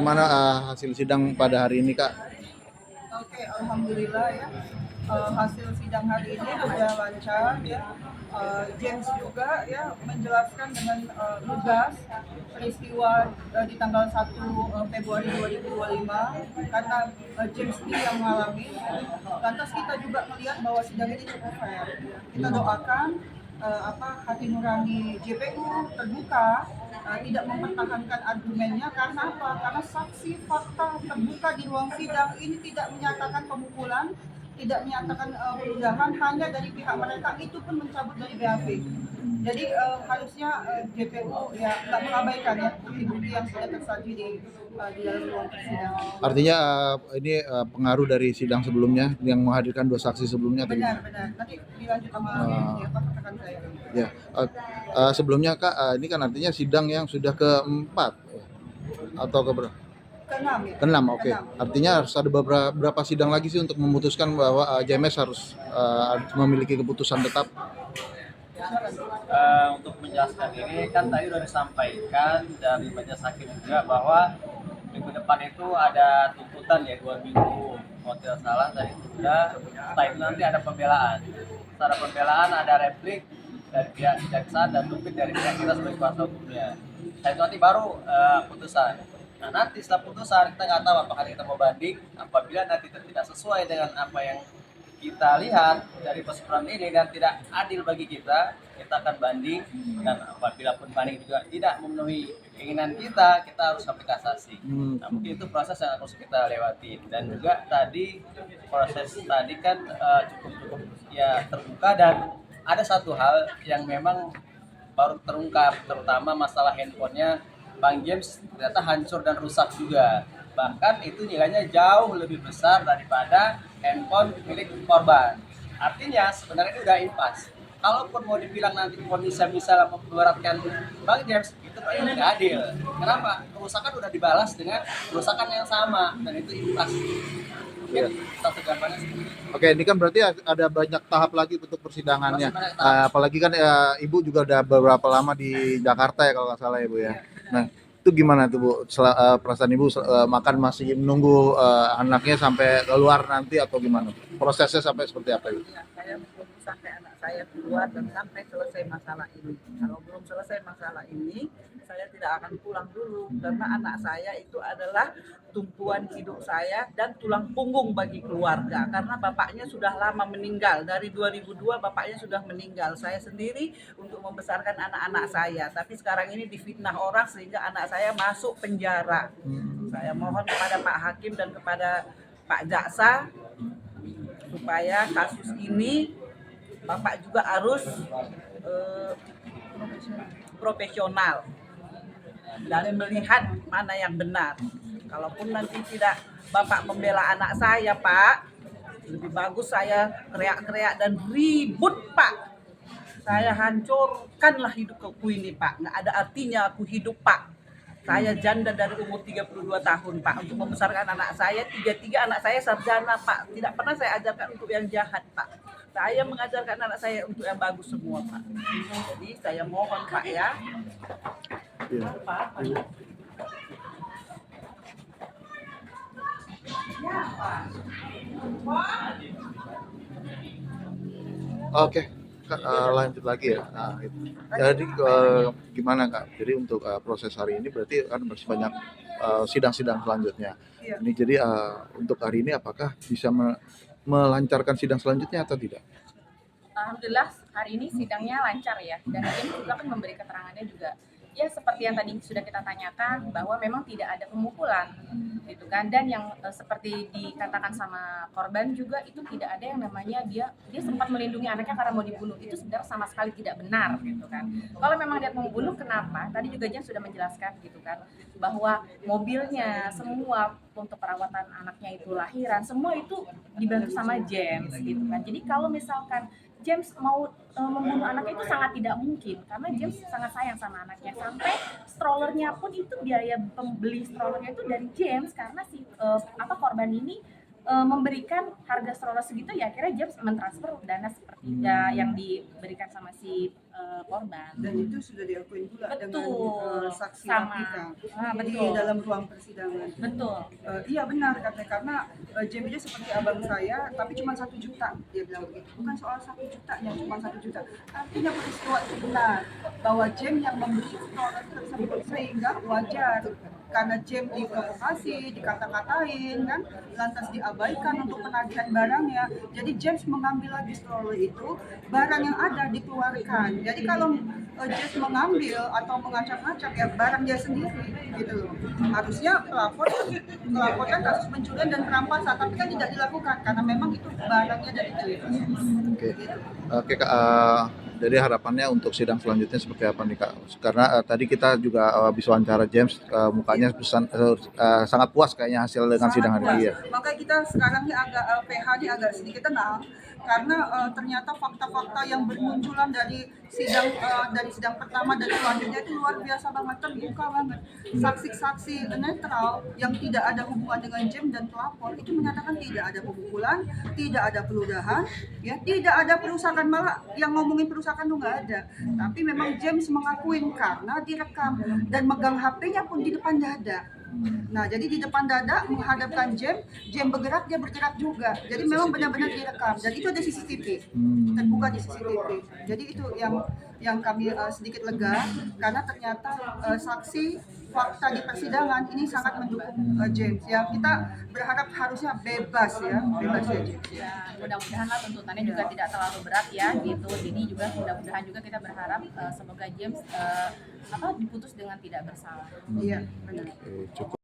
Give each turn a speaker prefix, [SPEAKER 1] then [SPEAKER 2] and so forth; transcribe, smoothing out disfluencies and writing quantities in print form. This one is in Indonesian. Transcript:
[SPEAKER 1] bagaimana hasil sidang pada hari ini, Kak?
[SPEAKER 2] Oke, alhamdulillah ya. Hasil sidang hari ini sudah lancar ya. James juga ya menjelaskan dengan lugas peristiwa di tanggal 1 Februari 2025 karena James ini yang mengalami. Lantas kita juga melihat bahwa sidang ini cukup fair. Kita doakan hati nurani JPU terbuka, tidak mempertahankan argumennya karena apa? Karena saksi fakta terbuka di ruang sidang ini tidak menyatakan pemukulan, tidak menyatakan penundaan, hanya dari pihak mereka, itu pun mencabut dari BAP. Jadi harusnya JPU ya nggak mengabaikan ya bukti-bukti yang sudah tersaji di dalam ruang persidangan.
[SPEAKER 1] Artinya ini pengaruh dari sidang sebelumnya yang menghadirkan 2 saksi sebelumnya.
[SPEAKER 2] Benar. Nanti dilanjut sama rekan saya.
[SPEAKER 1] Ya, sebelumnya Kak, ini kan artinya sidang yang sudah keempat atau keberapa?
[SPEAKER 2] Keenam ya.
[SPEAKER 1] Keenam, oke. Artinya harus ada berapa sidang lagi sih untuk memutuskan bahwa JMS harus memiliki keputusan tetap?
[SPEAKER 3] Untuk menjelaskan ini kan tadi sudah disampaikan dari majelis hakim juga bahwa minggu depan itu ada tuntutan ya 2 minggu kalau tidak salah tadi sudah. Setelah itu nanti ada pembelaan. Setelah pembelaan ada replik dari pihak jaksa dan tuntut dari pihak kita sebagai kuasa hukumnya. Setelah itu nanti baru putusan. Nah nanti setelah putusan kita nggak tahu apakah kita mau banding. Apabila nanti tidak sesuai dengan apa yang kita lihat dari persidangan ini dan tidak adil bagi kita akan banding, dan apabila pun banding juga tidak memenuhi keinginan kita harus sampai kasasi. Nah mungkin itu proses yang harus kita lewati. Dan juga tadi proses tadi kan cukup ya terbuka, dan ada satu hal yang memang baru terungkap, terutama masalah handphonenya Bang James ternyata hancur dan rusak juga. Bahkan itu nilainya jauh lebih besar daripada handphone milik korban. Artinya sebenarnya itu udah impas. Kalaupun mau dibilang nanti kondisi bisa memberatkan Bang James, itu tidak adil. Kenapa? Kerusakan udah dibalas dengan kerusakan yang sama, dan itu impas. Satu gambarnya seperti itu.
[SPEAKER 1] Oke, ini kan berarti ada banyak tahap lagi untuk persidangannya. Apalagi kan Ibu juga udah beberapa lama di Jakarta ya kalau nggak salah ya Bu ya. Nah, itu gimana tuh Bu? Perasaan Ibu makan masih menunggu anaknya sampai keluar nanti atau gimana? Prosesnya sampai seperti apa Ibu?
[SPEAKER 4] Ya, saya menunggu sampai anak saya keluar dan sampai selesai masalah ini. Kalau belum selesai masalah ini, saya tidak akan pulang dulu karena anak saya itu adalah tumpuan hidup saya dan tulang punggung bagi keluarga, karena bapaknya sudah lama meninggal. Dari 2002 bapaknya sudah meninggal. Saya sendiri untuk membesarkan anak-anak saya, tapi sekarang ini difitnah orang sehingga anak saya masuk penjara. Saya mohon kepada Pak Hakim dan kepada Pak Jaksa supaya kasus ini Bapak juga harus profesional dan melihat mana yang benar. Kalaupun nanti tidak Bapak membela anak saya, Pak, lebih bagus saya teriak-teriak dan ribut, Pak. Saya hancurkanlah hidupku ini, Pak. Nggak ada artinya aku hidup, Pak. Saya janda dari umur 32 tahun, Pak, untuk membesarkan anak saya. 3 anak saya sarjana, Pak. Tidak pernah saya ajarkan untuk yang jahat, Pak. Saya mengajarkan anak saya untuk yang bagus semua, Pak. Jadi saya mohon, Pak, ya.
[SPEAKER 1] Oke, Kak, lanjut lagi ya. Nah, itu. Jadi gimana Kak? Jadi untuk proses hari ini berarti kan masih banyak sidang-sidang selanjutnya.
[SPEAKER 2] Iya.
[SPEAKER 1] Ini jadi untuk hari ini apakah bisa melancarkan sidang selanjutnya atau tidak?
[SPEAKER 5] Alhamdulillah hari ini sidangnya lancar ya, dan ini juga kan memberi keterangannya juga ya seperti yang tadi sudah kita tanyakan bahwa memang tidak ada pemukulan gitu kan, dan yang seperti dikatakan sama korban juga itu tidak ada yang namanya dia sempat melindungi anaknya karena mau dibunuh. Itu sebenarnya sama sekali tidak benar gitu kan. Kalau memang dia mau membunuh, kenapa? Tadi juga Jan sudah menjelaskan gitu kan bahwa mobilnya semua untuk perawatan anaknya itu lahiran semua itu dibantu sama James gitu kan. Jadi kalau misalkan James mau membunuh anaknya itu sangat tidak mungkin, karena James sangat sayang sama anaknya. Sampai strollernya pun itu biaya pembeli strollernya itu dari James, karena si korban ini memberikan harga stroller segitu ya, akhirnya James mentransfer dana seperti yang diberikan sama si korban.
[SPEAKER 2] Dan itu sudah diakui pula dengan
[SPEAKER 5] Betul,
[SPEAKER 2] saksi
[SPEAKER 5] sama.
[SPEAKER 2] Rafika di
[SPEAKER 5] Betul.
[SPEAKER 2] dalam ruang persidangan.
[SPEAKER 5] Betul.
[SPEAKER 2] Iya benar katanya, karena Jem itu seperti abang saya, tapi cuma 1 juta dia bilang begitu. Bukan soal 1 jutanya, cuma 1 juta. Artinya peristiwa itu benar bahwa Jem yang memberi orang tersebut, sehingga wajar karena Jem diprovokasi, dikata-katain kan, lantas diabaikan untuk penagihan barangnya. Jadi James mengambil lagi stroller itu, barang yang ada dikeluarkan. Jadi kalau James mengambil atau mengacak-acak ya barang dia sendiri gitu loh. Harusnya melaporkan kasus pencurian dan perampasan, tapi kan tidak dilakukan karena memang itu barangnya dari James.
[SPEAKER 1] Oke.
[SPEAKER 2] Gitu.
[SPEAKER 1] Oke Kak, jadi harapannya untuk sidang selanjutnya seperti apa nih Kak? Karena tadi kita juga habis wawancara James, mukanya sangat puas kayaknya hasil dengan sidang hari ini ya.
[SPEAKER 2] Makanya kita sekarang ini agak PH ini agak sedikit tenang karena ternyata fakta-fakta yang bermunculan dari sidang pertama dan selanjutnya itu luar biasa banget, terbuka banget. Saksi-saksi netral yang tidak ada hubungan dengan James dan pelapor itu menyatakan tidak ada pemukulan, tidak ada peludahan, ya tidak ada perusakan, malah yang ngomongin perusakan tuh nggak ada. Tapi memang James mengakuin karena direkam dan megang HP-nya pun di depan dada. Nah, jadi di depan dada menghadapkan James bergerak, dia bergerak juga. Jadi memang benar-benar direkam dan itu ada CCTV. Terbuka di CCTV. Jadi itu yang kami sedikit lega karena ternyata saksi fakta di persidangan ini sangat mendukung James. Ya, kita berharap harusnya bebas ya James.
[SPEAKER 5] Ya, mudah-mudahan lah tuntutannya juga tidak terlalu berat ya gitu. Jadi juga mudah-mudahan juga kita berharap semoga James diputus dengan tidak bersalah.
[SPEAKER 2] Iya, benar.
[SPEAKER 1] Oke, cukup.